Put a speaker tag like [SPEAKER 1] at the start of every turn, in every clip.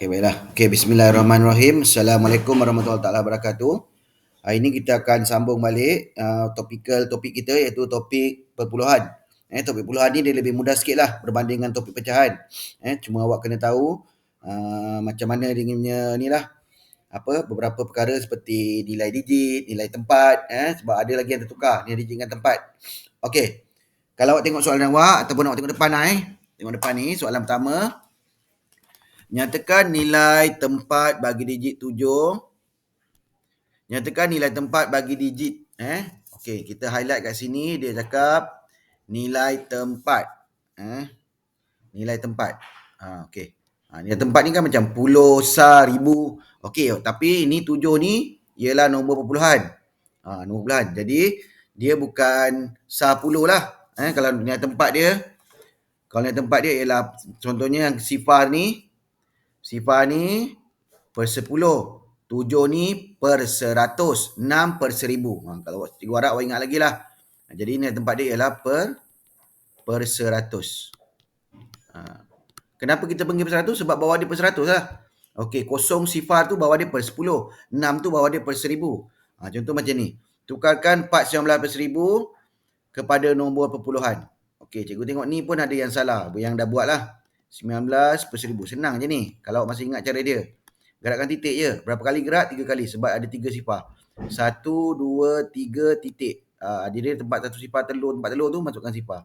[SPEAKER 1] Okey, baiklah. Okey, bismillahirrahmanirrahim. Assalamualaikum warahmatullahi taala wabarakatuh. Hari ini kita akan sambung balik topik kita iaitu topik perpuluhan. Topik perpuluhan ni dia lebih mudah sikit lah berbanding dengan topik pecahan. Cuma awak kena tahu macam mana dia punya ni lah, beberapa perkara seperti nilai digit, nilai tempat, sebab ada lagi yang tertukar, nilai digit dengan tempat. Okey. Kalau awak tengok soalan awak ataupun awak tengok depan lah, tengok depan ni soalan pertama. Nyatakan nilai tempat bagi digit 7. Nyatakan nilai tempat bagi digit. Okey, kita highlight kat sini. Dia cakap nilai tempat. Nilai tempat. Okey. Nilai tempat ni kan macam puluh, sar, ribu. Okey, tapi ni 7 ni ialah nombor perpuluhan. Nombor perpuluhan. Jadi, dia bukan sar puluh lah. Kalau nilai tempat dia. Kalau nilai tempat dia ialah contohnya yang sifar ni per 10. 7 ni per 100. 6 per 1000. Kalau cikgu harap awak ingat lagi lah. Jadi nilai tempat dia ialah per 100. Kenapa kita panggil per 100? Sebab bawah dia per 100 lah. Okey, kosong sifar tu bawah dia per 10. 6 tu bawah dia per 1000. Contoh macam ni. Tukarkan 4/19 per 1000 kepada nombor perpuluhan. Okey, cikgu tengok ni pun ada yang salah. Yang dah buat lah. 19 per 1000. Senang je ni. Kalau awak masih ingat cara dia. Gerakkan titik je. Berapa kali gerak? 3 kali. Sebab ada 3 sifar. 1, 2, 3 titik. Dia tempat satu sifar telur. Tempat telur tu masukkan sifar.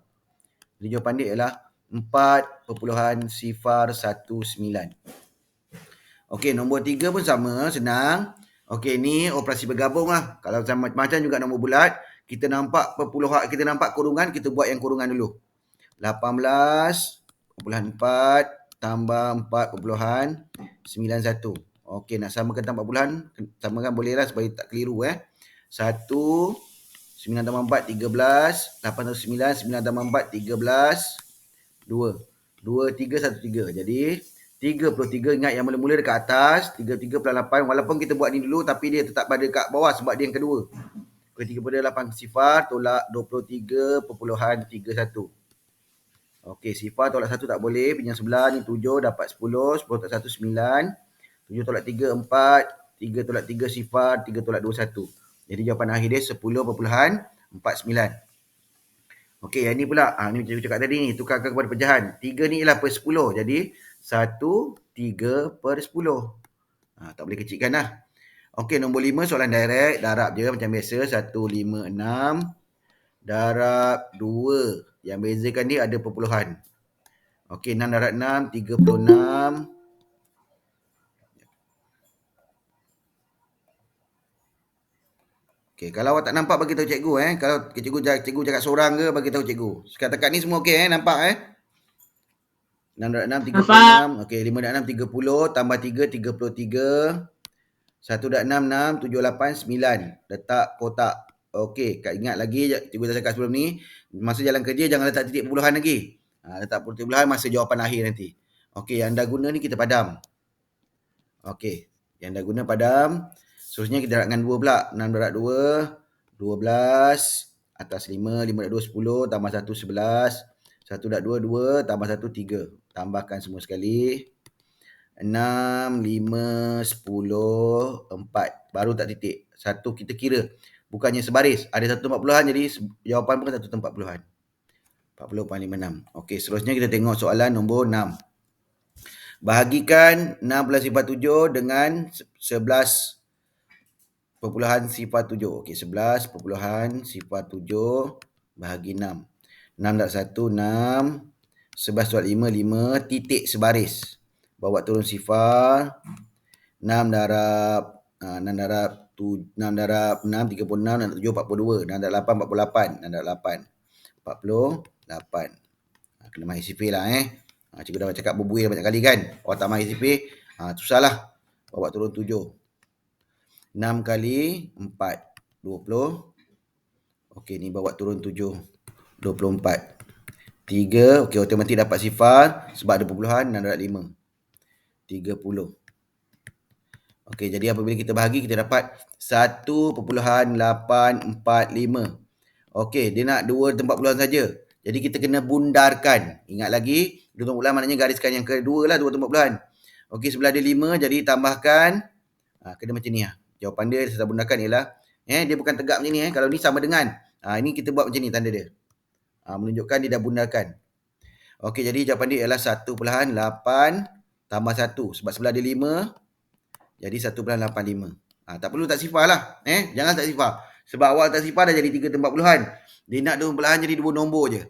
[SPEAKER 1] Jadi jawapan dia ialah 4.019. Okey, nombor 3 pun sama. Senang. Okey, ni operasi bergabung lah. Kalau macam juga nombor bulat. Kita nampak perpuluhan, kita nampak kurungan. Kita buat yang kurungan dulu. 18.4 tambah 4.91. Okey, nak samakan tambah bulan, samakan boleh lah supaya tak keliru 1, 9 tambah 4, 13. 8 tambah 9, 9 tambah 4, 13. 2. 2, 3, 1, 3. Jadi, 33, ingat yang mula-mula dekat atas. 33/8. Walaupun kita buat ni dulu, tapi dia tetap pada kat bawah sebab dia yang kedua. 33/8 sifar, tolak 23.31. Okey, sifar tolak 1 tak boleh. Pinjam sebelah ni 7, dapat 10. 10 tolak 1, 9. 7 tolak 3, 4. 3 tolak 3 sifar. 3 tolak 2, 1. Jadi jawapan akhir dia 10.49. Okey, yang ni pula. Ni macam cakap tadi ni. Tukarkan kepada pecahan. 3 ni ialah per 10. Jadi 1, 3 per 10. Tak boleh kecilkan lah. Okey, nombor 5 soalan direct. Darab je macam biasa. 1, 5, 6. Darab 2. Yang bezakan dia ada perpuluhan. Okey, 6 darab 6, 36. Okey, kalau awak tak nampak bagi tahu cikgu Kalau cikgu cakap seorang ke bagi tahu cikgu. Sekarang ni semua okey nampak 6 darab 6, 36. Okey, 5 darab 6, 30. Tambah 3, 33. 1 darab 6, 6. 7, 8, 9. Letak kotak. Okey, ingat lagi cikgu dah cakap sebelum ni. Masa jalan kerja jangan letak titik perpuluhan lagi. Letak titik perpuluhan masa jawapan akhir nanti. Okey, yang dah guna ni kita padam. Okey, yang dah guna padam. Seterusnya kita darabkan 2 pula. 6 darab 2, 12. Atas 5, 5 darab 2, 10. Tambah 1, 11. 1 darab 2, 2. Tambah 1, 3. Tambahkan semua sekali. 6, 5, 10, 4. Baru tak titik. 1 kita kira. Bukannya sebaris. Ada satu tempat puluhan jadi jawapan pun satu tempat puluhan. 40.56. Okey, seterusnya kita tengok soalan nombor 6. Bahagikan 6.07 dengan 11 perpuluhan sifar 7. Okey, 11 perpuluhan sifar 7 bahagi 6. 6 darab 1, 6. 11 darab 5, 5. Titik sebaris. Bawa turun sifar. 6 darab 6 darab 6, 36. 6 darab 7, 42. 6 darab 8, 48. 6 darab 8, 48. Kena mahir sifir lah Cikgu dah cakap berbuih banyak kali kan. Awak tak mahir sifir, susahlah. Bawa turun 7. 6 kali 4, 20. Okey, ni bawa turun 7, 24. 3, okey, automatik dapat sifar sebab ada perpuluhan. 6 darab 5, 30. Okey, jadi apabila kita bahagi, kita dapat 1.845. Okey, dia nak 2 tempat puluhan saja. Jadi kita kena bundarkan. Ingat lagi, 2 tempat puluhan maknanya gariskan yang kedua lah 2 tempat puluhan. Okey, sebelah dia 5, jadi tambahkan, kena macam ni lah. Jawapan dia saya gunakan ialah, dia bukan tegak macam ni. Kalau ni sama dengan, ini kita buat macam ni tanda dia. Menunjukkan dia dah bundakan. Okey, jadi jawapan dia ialah 1.8 tambah 1. Sebab sebelah dia 5, jadi 1.85. Tak perlu tak sifar lah. Jangan tak sifar. Sebab awal tak sifar dah jadi 3 tempat puluhan. Dia nak 2 puluhan jadi 2 nombor je.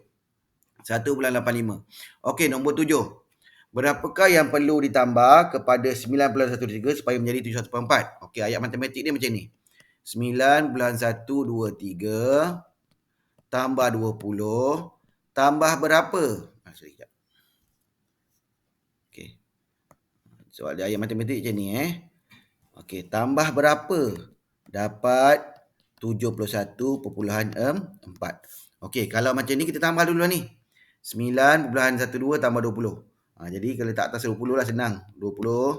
[SPEAKER 1] 1.85. Okey, nombor 7. Berapakah yang perlu ditambah kepada 9.123 supaya menjadi 71.4? Okey, ayat matematik dia macam ni. 9.123 tambah 20 tambah berapa? Sorry, sekejap. Okey. Soal dia ayat matematik macam ni. Okey, tambah berapa? Dapat 71.4. Okey, kalau macam ni kita tambah dulu ni. 9.12 tambah 20. Jadi kalau tak atas 20 lah senang. 20.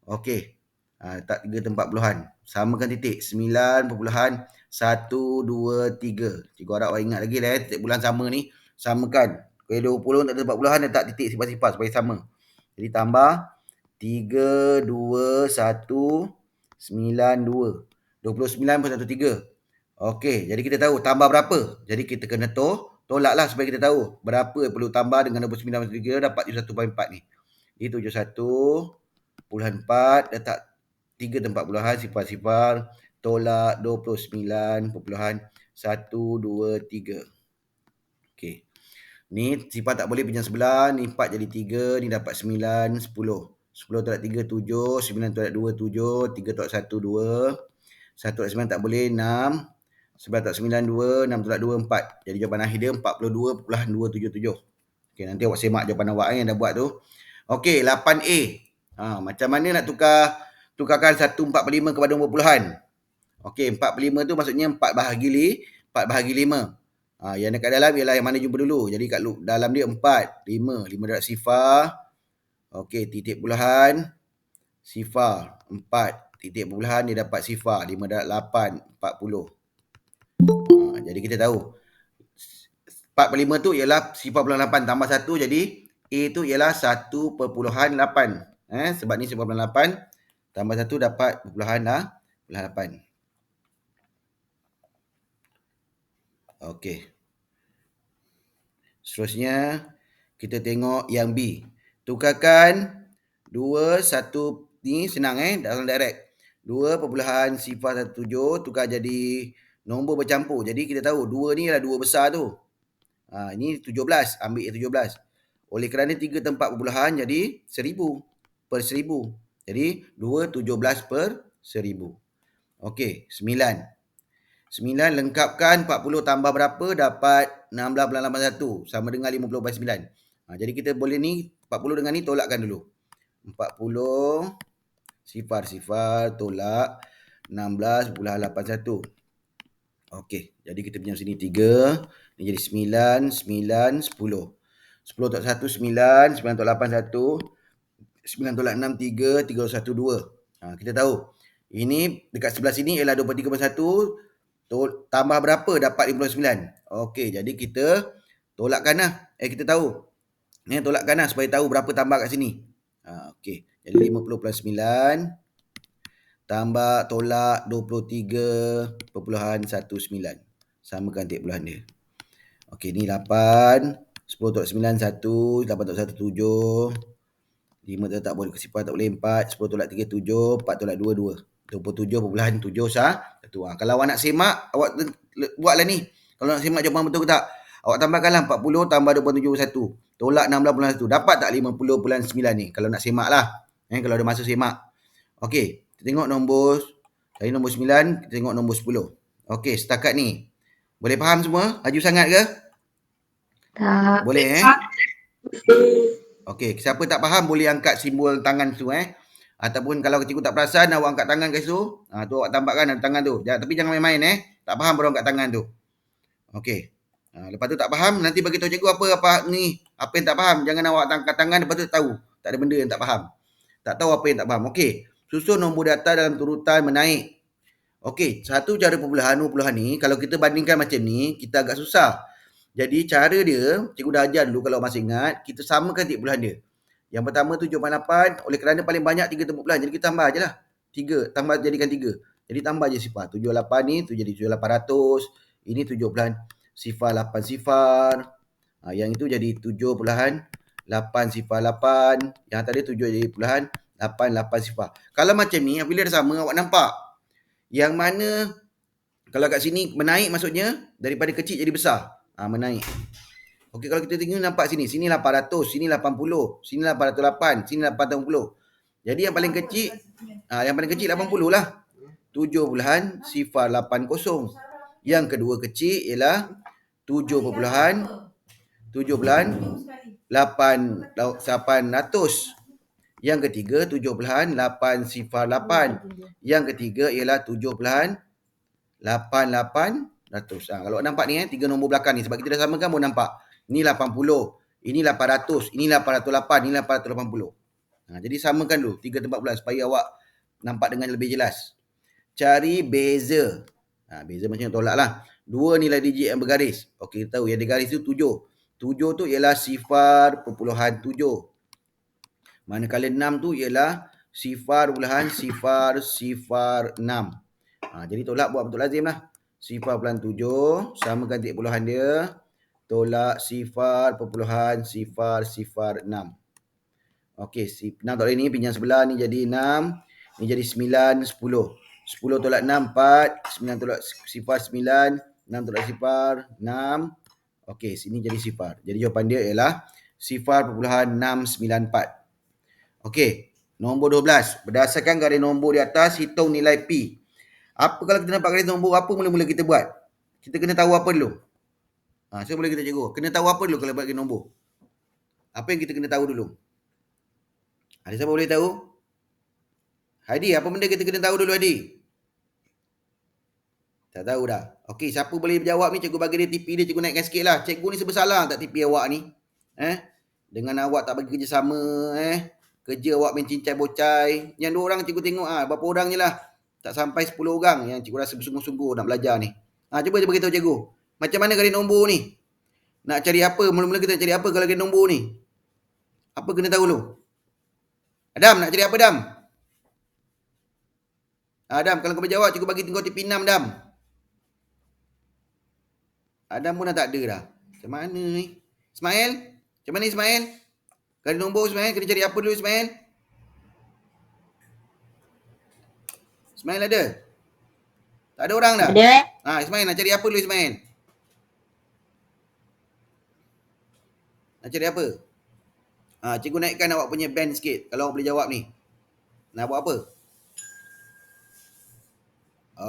[SPEAKER 1] Okey. Tak 3 tempat puluhan. Samakan titik. 9.123. Cikgu harap awak ingat lagi lah titik bulan sama ni. Samakan. Kalau 20 tak ada tempat puluhan, letak titik sifar-sifar supaya sama. Jadi tambah 3, 2, 1, 9, 2. 29.13. Okey, jadi kita tahu tambah berapa. Jadi kita kena tolaklah supaya kita tahu berapa perlu tambah dengan 29.3 dapat 71.4 ni. Ini 71.4 letak 3 tempat puluhan sifar-sifar tolak 29.123. Okey. Ni sifar tak boleh pinjam sebelah, ni 4 jadi 3, ni dapat 9, 10. 10 tolak 3, 7, 9 tolak 2, 7, 3 tolak 1, 2, 1 tolak 9 tak boleh, 6, 11 tolak 9, 2, 6 tolak 2, 4. Jadi jawapan akhir dia 42.277. Okey, nanti awak semak jawapan awak yang dah buat tu. Okey, 8A. Macam mana nak tukarkan 1/45 kepada nombor puluhan? Okey, 45 tu maksudnya 4 bahagi 5. Yang dekat dalam ialah yang mana jumpa dulu. Jadi kat dalam dia 4, 5. 5 darab sifar. Okey, titik puluhan. Sifar. 4. Titik puluhan dia dapat sifar. 5 darab 8, 40. Jadi kita tahu 4/5 tu ialah sifar puluhan 8 tambah 1. Jadi A tu ialah 1/8. Sebab ni 1/8 tambah 1 dapat puluhan 8. Okey. Seterusnya kita tengok yang B. Tukarkan 2, 1 ni senang dalam direct. 2.017 tukar jadi nombor bercampur. Jadi kita tahu 2 ni adalah 2 besar tu. Ini 17, ambil 17. Oleh kerana 3 tempat puluhan jadi 1000 per 1000. Jadi 2 17 per 1000. Okey, 9. 9 lengkapkan 40 tambah berapa dapat 16.81 sama dengan 50/9. Jadi kita boleh ni 40 dengan ni tolakkan dulu. 40 sifar-sifar tolak 16.81. Okey, jadi kita pinjam sini 3, ni jadi 9, 9, 10. 10 tolak 1 9, 9 tolak 8 1, 9 tolak 6 3, 3 1 2. Kita tahu ini dekat sebelah sini ialah 23.1. Tambah berapa dapat 59. Okey, jadi kita tolakkan lah. Kita tahu. Tolakkan lah supaya tahu berapa tambah kat sini. Okey, jadi 50+9 tambah tolak 23.19. Samakan titik puluhan dia. Okey, ni 8. 10 tolak 9 1, 8 tolak 1 7. 5 tak boleh sifar tak boleh 4. 10 tolak 3 7, 4 tolak 2 2. 27.7 sah. Kalau awak nak semak, awak buatlah ni. Kalau nak semak jawapan betul ke tak, awak tambahkanlah 40 tambah 27.1. Tolak 16.1. Dapat tak 50.9 ni? Kalau nak semak lah. Kalau ada masa semak. Okey, kita tengok nombor. Dari nombor 9, kita tengok nombor 10. Okey, setakat ni. Boleh faham semua? Laju sangat ke?
[SPEAKER 2] Tak.
[SPEAKER 1] Boleh Okey, siapa tak faham boleh angkat simbol tangan tu Ataupun kalau cikgu tak perasan awak angkat tangan kat situ, tu awak tambahkan dalam tangan tu. Tapi jangan main-main Tak faham baru angkat tangan tu. Okey. Lepas tu tak faham nanti bagi tahu cikgu apa ni, apa yang tak faham. Jangan awak angkat tangan lepas tu tahu tak ada benda yang tak faham. Tak tahu apa yang tak faham. Okey. Susun nombor data dalam turutan menaik. Okey, satu cara pemulahan ni kalau kita bandingkan macam ni, kita agak susah. Jadi cara dia, cikgu dah ajar dulu kalau masih ingat, kita samakan titik puluhan dia. Yang pertama 7.8, oleh kerana paling banyak 3 tumbuh-belahan. Jadi kita tambah je lah. 3, tambah jadikan 3. Jadi tambah je sifar. 78 ni, tu jadi 7.800. Ini 7 sifar 8 sifar. Yang itu jadi 7.8 sifar 8. Yang tadi 7 jadi puluhan 8 sifar. Kalau macam ni, bila dah sama, awak nampak. Yang mana, kalau kat sini menaik maksudnya, daripada kecil jadi besar. Menaik. Okey, kalau kita tengok nampak sini. Sini 800, sini 80, sini 808, sini 880. Jadi yang paling kecil, yang paling kecil 80 lah. 7.080. Yang kedua kecil ialah 7.800. Yang ketiga 7.8 sifar 8. Yang ketiga ialah 7.8800. Kalau nampak ni 3 nombor belakang ni, sebab kita dah samakan pun nampak. Ini 80, ini 800, ini 808, ini 880. Jadi samakan dulu 3 tempat bulan supaya awak nampak dengan lebih jelas. Cari beza. Beza macam tolak lah. 2 nilai digit yang bergaris. Okey, kita tahu yang digaris tu 7. 7 tu ialah sifar perpuluhan 7. Manakala 6 tu ialah sifar perpuluhan sifar 6. Jadi tolak buat betul lazim lah. Sifar perpuluhan 7, samakan titik puluhan dia. Tolak sifar perpuluhan sifar 6. Okey, 6 tak boleh ni, pinjam sebelah ni jadi 6. Ni jadi 9, 10. 10 tolak 6, 4. 9 tolak sifar 9. 6 tolak sifar 6. Okey, sini jadi sifar. Jadi jawapan dia ialah sifar perpuluhan 694. Okey, nombor 12. Berdasarkan garis nombor di atas, hitung nilai P. Apa kalau kita nampak garis nombor, apa mula-mula kita buat? Kita kena tahu apa dulu? So boleh kita cikgu. Kena tahu apa dulu kalau buat garis nombor? Apa yang kita kena tahu dulu? Ada siapa boleh tahu? Hadi, apa benda kita kena tahu dulu, Hadi? Tak tahu dah. Okey, siapa boleh jawab ni, cikgu bagi dia TP dia, cikgu naikkan sikit lah. Cikgu ni bersalah tak TP awak ni? Dengan awak tak bagi kerjasama, kerja awak main cincai bocai. Yang 2 orang cikgu tengok berapa orang je lah. Tak sampai 10 orang yang cikgu rasa bersungguh-sungguh nak belajar ni. Cuba dia beritahu cikgu. Macam mana garis nombor ni? Nak cari apa? Mula-mula kita nak cari apa kalau garis nombor ni? Apa kena tahu dulu? Adam, nak cari apa, Adam? Adam, kalau kau berjawab, cikgu bagi kau TP 6, Adam. Adam pun dah tak ada dah. Macam mana ni? Ismail? Macam mana Ismail? Garis nombor Ismail, kena cari apa dulu Ismail? Ismail ada? Tak ada orang dah?
[SPEAKER 2] Ada.
[SPEAKER 1] Ismail nak cari apa dulu Ismail? Nak cari apa? Cikgu naikkan awak punya band sikit kalau awak boleh jawab ni. Nak buat apa?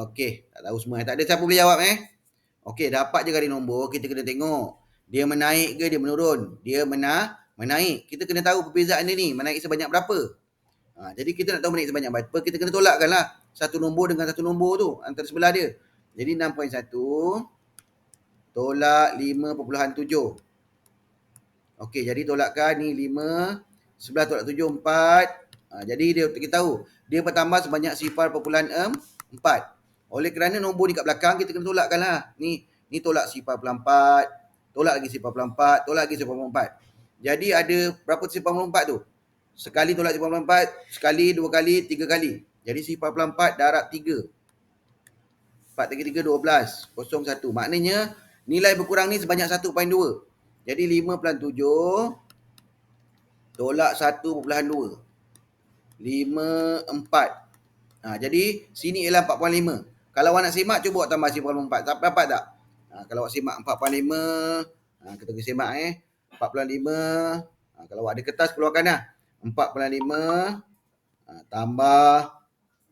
[SPEAKER 1] Okey, tak tahu semua. Tak ada siapa boleh jawab Okey, dapat je garis nombor, kita kena tengok. Dia menaik ke dia menurun? Dia menaik. Kita kena tahu perbezaan dia ni, menaik sebanyak berapa. Jadi kita nak tahu menaik sebanyak berapa, kita kena tolakkan lah satu nombor dengan satu nombor tu antara sebelah dia. Jadi 6.1 tolak 5.7. Okey, jadi tolakkan ni 5, sebelah tolak 7, 4. Jadi kita tahu dia bertambah sebanyak sifar perpuluhan 4. Oleh kerana nombor ni kat belakang, kita kena tolakkan lah. Ni tolak sifar perpuluhan 4, tolak lagi sifar perpuluhan 4, tolak lagi sifar perpuluhan 4. Jadi ada berapa sifar perpuluhan 4 tu? Sekali tolak sifar perpuluhan 4, sekali, 2 kali, 3 kali. Jadi sifar perpuluhan 4 darab 3. 4 3 3, 12. 01. Maknanya nilai berkurang ni sebanyak 1.2. Jadi 5.7 tolak 1.2. 54. Jadi sini ialah 4.5. Kalau awak nak simak, cuba awak tambah sifar 4. Dapat tak? Kalau awak simak 4.5. Kita pergi simak 4.5. Kalau awak ada kertas, keluarkan lah. 4.5 tambah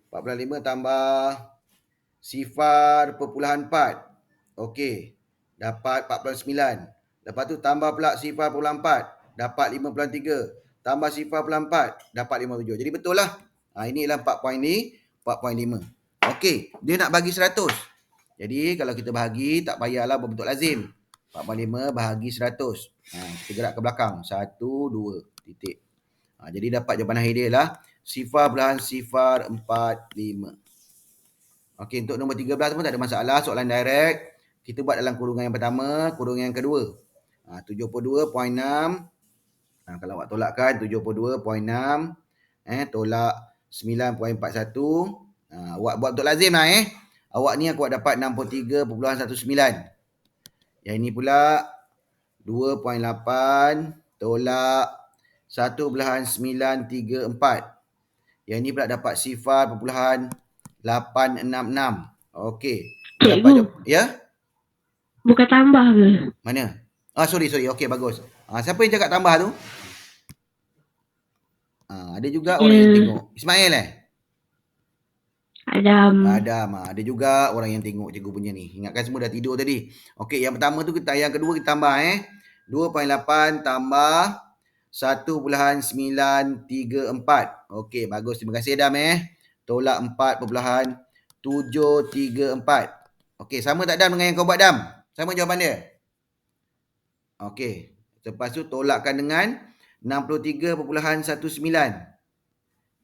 [SPEAKER 1] 4.5 tambah sifar perpuluhan 4. Okey. Dapat 4.9. Lepas tu tambah pula sifar perpuluhan 4. Dapat 5.3. Tambah sifar perpuluhan 4. Dapat 57. Jadi betul lah. Ini ialah 4.5. Okey. Dia nak bagi 100. Jadi kalau kita bahagi, tak payahlah berbentuk lazim. 4.5 bahagi 100. Kita gerak ke belakang. 1, 2. Titik. Jadi dapat jawapan akhir dia lah sifar perpuluhan sifar 45. Okey, untuk nombor 13 pun tak ada masalah. Soalan direct. Kita buat dalam kurungan yang pertama, kurungan yang kedua. 72.6 Kalau awak tolakkan 72.6, tolak 9.41. Awak buat untuk lazim lah Awak ni aku dapat 63.19. Yang ini pula 2.8 tolak 1.934. Yang ini pula dapat 0.866. Okey.
[SPEAKER 2] Cikgu,
[SPEAKER 1] Ya?
[SPEAKER 2] bukan tambah ke?
[SPEAKER 1] Mana? Sorry. Okey, bagus. Siapa yang cakap tambah tu? Ada juga orang yang tengok. Ismail
[SPEAKER 2] Adam.
[SPEAKER 1] Ada juga orang yang tengok cikgu punya ni. Ingatkan semua dah tidur tadi. Okey, yang pertama tu yang kedua kita tambah 2.8 tambah 1.934. Okey, bagus. Terima kasih Adam Tolak 4.734. Okey, sama tak Adam dengan yang kau buat Adam? Sama jawapan dia? Okey. Lepas tu tolakkan dengan 63.19.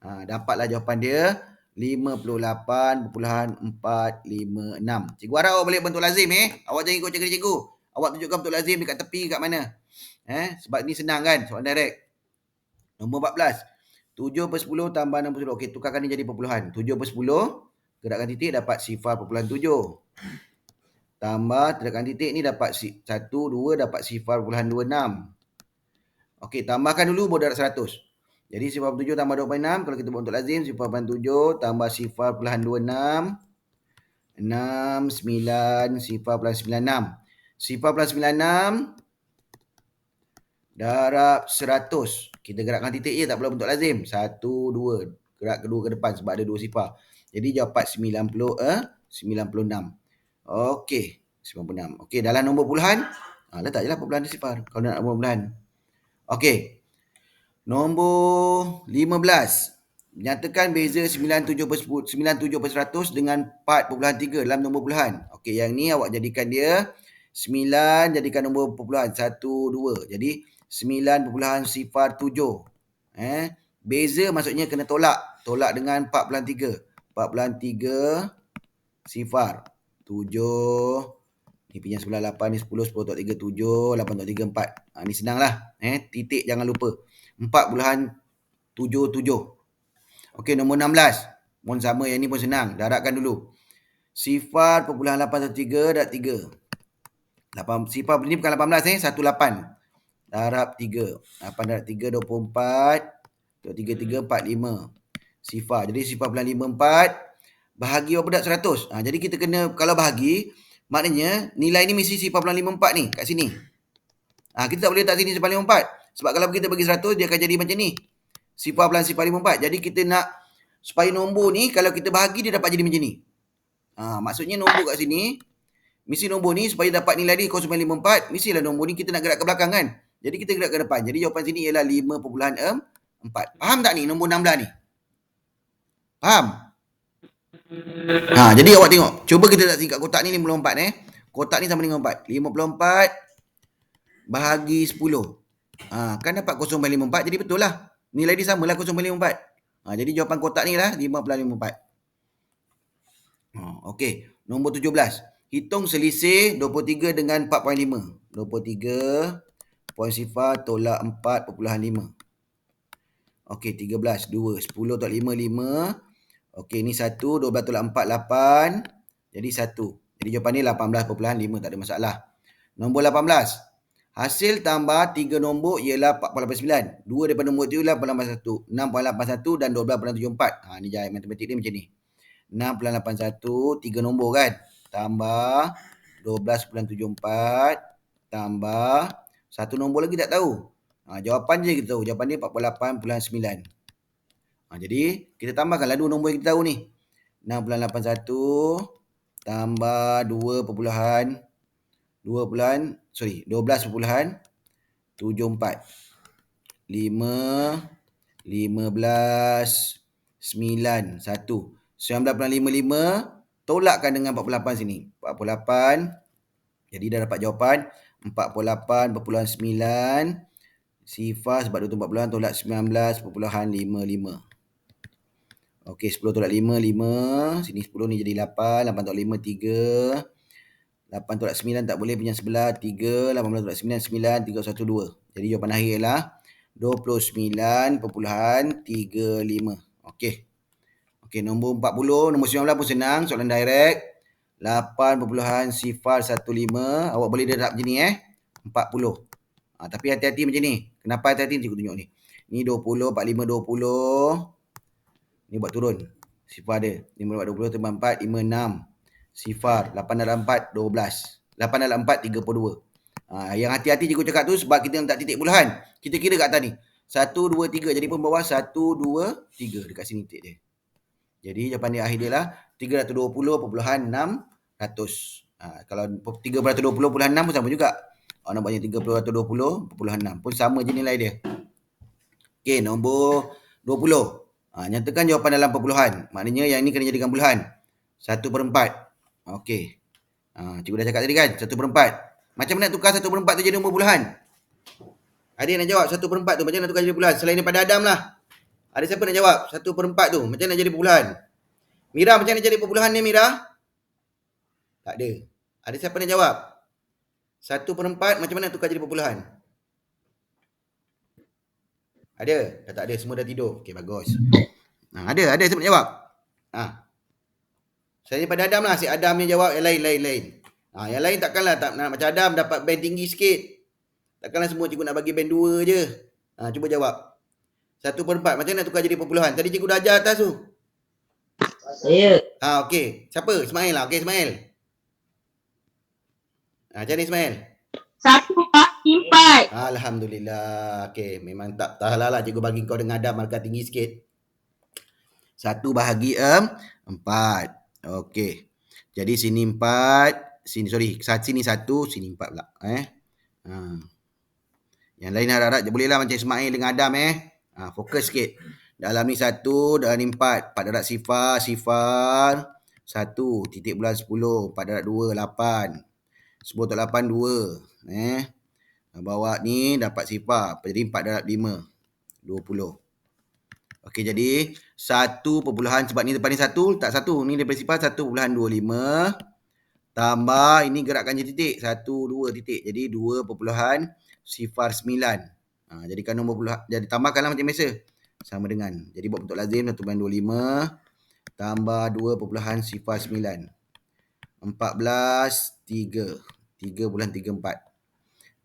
[SPEAKER 1] Dapatlah jawapan dia 58.456. Cikgu harap awak boleh bentuk lazim Awak jangan ikut cikgu. Awak tunjukkan bentuk lazim dekat tepi kat mana. Sebab ni senang kan? Soalan direct. Nombor 14. 7 per 10 tambah 6 per 10. Okey, tukarkan ni jadi perpuluhan. 7 per 10, gerakkan titik dapat 0.7. Tambah tekan titik ni dapat 1, 2 dapat 0.26. Okey, tambahkan dulu baru dapat 100. Jadi 0.7 tambah 2.6, kalau kita buat untuk lazim 0.7 tambah 0.26, 69, 0.96. 0.96 darab 100. Kita gerakkan titik je, tak perlu bentuk lazim. 1, 2. Gerak kedua ke depan sebab ada 2 sifar. Jadi dapat 96. Okey, 96. Okey, dalam nombor puluhan, letak je lah perpuluhan sifar kalau nak nombor puluhan. Okey. Nombor 15. Nyatakan beza 97 per 100 dengan 4.3 dalam nombor puluhan. Okey, yang ni awak jadikan dia 9, jadikan nombor perpuluhan 1, 2. Jadi 9.07. Beza maksudnya kena tolak. Tolak dengan 4.3. 4.3 sifar. 7. Ni punya 98 ni 10, 10.3, 7, 8.3, 4. Ni senang lah. Titik jangan lupa. 4.77. Okey, nombor 16. Pun sama, yang ni pun senang. Darabkan dulu. Sifar perpuluhan 813 darab 3. Sifar ni bukan 18 18. Darab 3. 8 darab 3, 24. 3, 45. Sifar. Jadi sifar perpuluhan 54. Bahagi berapa darab 100. Jadi kita kena, kalau bahagi, maknanya nilai ni mesti sifar perpuluhan 54 ni. Kat sini. Kita tak boleh letak sini sifar 54. Sebab kalau kita bagi 100, dia akan jadi macam ni. Sifar pelan sifar 54. Jadi kita nak supaya nombor ni kalau kita bahagi dia dapat jadi macam ni. Maksudnya nombor kat sini, mesti nombor ni supaya dapat nilai ni 0.54, mestilah nombor ni kita nak gerak ke belakang kan. Jadi kita gerak ke depan. Jadi jawapan sini ialah 5.4. Faham tak ni nombor 16 ni? Faham? Jadi awak tengok. Cuba kita letak kat kotak ni 54 Kotak ni sama dengan 4. 54 bahagi 10. Kan dapat 0.54, jadi betul lah. Nilai dia samalah 0.54. Jadi jawapan kotak ni lah 5.54. Okey, nombor 17. Hitung selisih 23 dengan 4.5. 23.0 tolak 4.5. Okey, 13, 2, 10 tolak 5, 5. Okey, ni 1, 12 tolak 4, 8. Jadi 1. Jadi jawapan ni 18.5, tak ada masalah. Nombor 18. Hasil tambah 3 nombor ialah 4.89. 2 daripada nombor tu ialah 8.81. 6.81 dan 12.74. Ni jaya matematik dia macam ni. 6.81, 3 nombor kan. Tambah 12.74. Tambah 1 nombor lagi tak tahu. Jawapan je kita tahu. Jawapan dia 48.9. Jadi kita tambahkanlah 2 nombor yang kita tahu ni. 6.81 tambah 12.74. 12.74. 5, 15, 9, 1. 19.55 tolakkan dengan 48 sini. 48. Jadi dah dapat jawapan 48.9. Sifar sebab 24 tolak 19.55. Okey, 10 tolak 5, 5. Sini 10 ni jadi 8. 8 tolak 5, 3. 8 tolak 9 tak boleh, punya sebelah 3. 18 tolak 9, 9. 3, 1, 2. Jadi jawapan akhir ialah 29.35. Okey. Okey, nombor 40, nombor 19 pun senang, soalan direct. 8.015. Awak boleh darab macam ni 40. Tapi hati-hati macam ni. Kenapa hati-hati? Cikgu tunjuk ni. Ni 20, 45, 20. Ni buat turun. Sifar dia. 5 20 tambah 4, 5, 6. Sifar. 8 dalam 4, 12. 8 dalam 4, 32. Yang hati-hati cikgu cakap tu sebab kita letak titik puluhan. Kita kira kat atas ni. 1, 2, 3. Jadi pun bawah 1, 2, 3. Dekat sini titik dia. Jadi jawapan dia akhir dia lah 320.600. Kalau 320.6 pun sama juga. Nak buatnya 320.6 pun sama je nilai dia. Okey, nombor 20. Nyatakan jawapan dalam perpuluhan. Maknanya yang ni kena jadikan puluhan. 1/4. Okey. Cikgu dah cakap tadi kan, 1/4. Macam mana nak tukar 1/4 tu jadi nombor puluhan? Ada yang nak jawab 1/4 tu macam mana nak tukar jadi puluhan? Selain daripada Adam lah. Ada siapa nak jawab 1/4 tu? Macam mana jadi perpuluhan? Mira, macam mana jadi perpuluhan ni Mira? Tak ada. Ada siapa nak jawab? 1/4 macam mana tukar jadi perpuluhan? Ada? Dah tak ada, semua dah tidur. Okey, bagus. Ada siapa nak jawab? Saya pada Adam lah, si Adam yang jawab, yang lain. Yang lain takkanlah tak nak macam Adam dapat band tinggi sikit. Takkanlah semua cikgu nak bagi band 2 je. Cuba jawab. 1/4 macam mana tukar jadi perpuluhan? Tadi cikgu dah ajar atas tu.
[SPEAKER 3] Saya.
[SPEAKER 1] Okey. Siapa? Ismail lah. Okey, Ismail. Macam ni Ismail?
[SPEAKER 2] 1/4.
[SPEAKER 1] Alhamdulillah. Okey, memang tak salah lah cikgu bagi kau dengan Adam markah tinggi sikit. 1/4. Okey. Jadi sini 4, sini 1, sini 4 pula. Yang lain harap-harap boleh lah macam Ismail dengan Adam fokus sikit. Dalam ni 1, dalam ni 4. 4 darab sifar 1, titik bulan 10. 4 darab 2, 8. 10 darab 8, 2. Bawa ni dapat sifar. Jadi 4 darab 5, 20. Okey, jadi 1 perpuluhan, sebab ni depan ni 1, tak 1. Ni daripada sifar 1.25. Tambah, ini gerakkan je titik. 1, 2 titik. Jadi 2.09. Jadikan nombor puluhan. Jadi tambahkanlah macam biasa. Sama dengan. Jadi buat bentuk lazim 1.25 tambah 2.09. 14, 3. 3.34.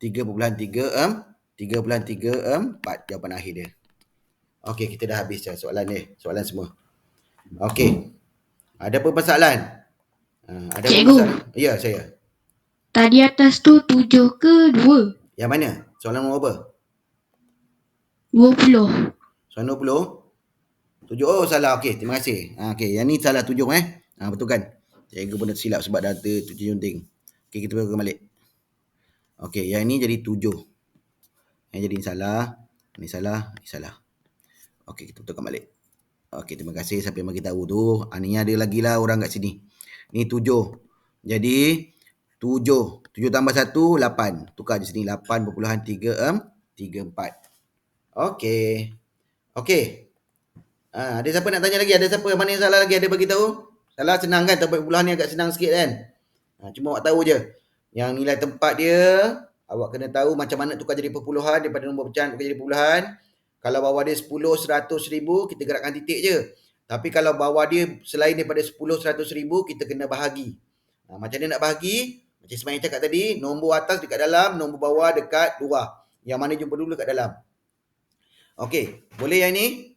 [SPEAKER 1] 3.34. Jawapan akhir dia. Okey, kita dah habis soalan ni. Soalan semua. Okey. Ada apa masalah? Ada
[SPEAKER 2] Cikgu.
[SPEAKER 1] Ya, saya.
[SPEAKER 2] Tadi atas tu 7 ke 2?
[SPEAKER 1] Yang mana? Soalan nombor apa?
[SPEAKER 2] 20.
[SPEAKER 1] Soalan 20? 7. Oh, salah. Okey, terima kasih. Okey, yang ni salah 7 betul kan? Cikgu pun dah silap sebab data 7 junting. Okey, kita beritahu balik. Okey, yang ni jadi 7. Yang jadi salah. Ini salah, ini salah. Okey, kita betulkan balik. Okey, terima kasih siapa yang bagi tahu tu. Ni ada lagi lah orang kat sini. Ni 7. Jadi 7 tambah 1, 8. Tukar di sini 8.34. Okey. Ada siapa nak tanya lagi? Ada siapa mana yang salah lagi? Ada bagi tahu? Salah senang kan? Tempat perpuluhan ni agak senang sikit kan? Cuma awak tahu je. Yang nilai tempat dia, awak kena tahu macam mana tukar jadi perpuluhan daripada nombor pecahan tukar jadi perpuluhan. Kalau bawah dia 10, 100 ribu, kita gerakkan titik je. Tapi kalau bawah dia selain daripada 10, 100 ribu, kita kena bahagi. Macam mana nak bahagi? Macam Ismail cakap tadi, nombor atas dekat dalam, nombor bawah dekat luar. Yang mana jumpa dulu dekat dalam. Okey, boleh yang ni?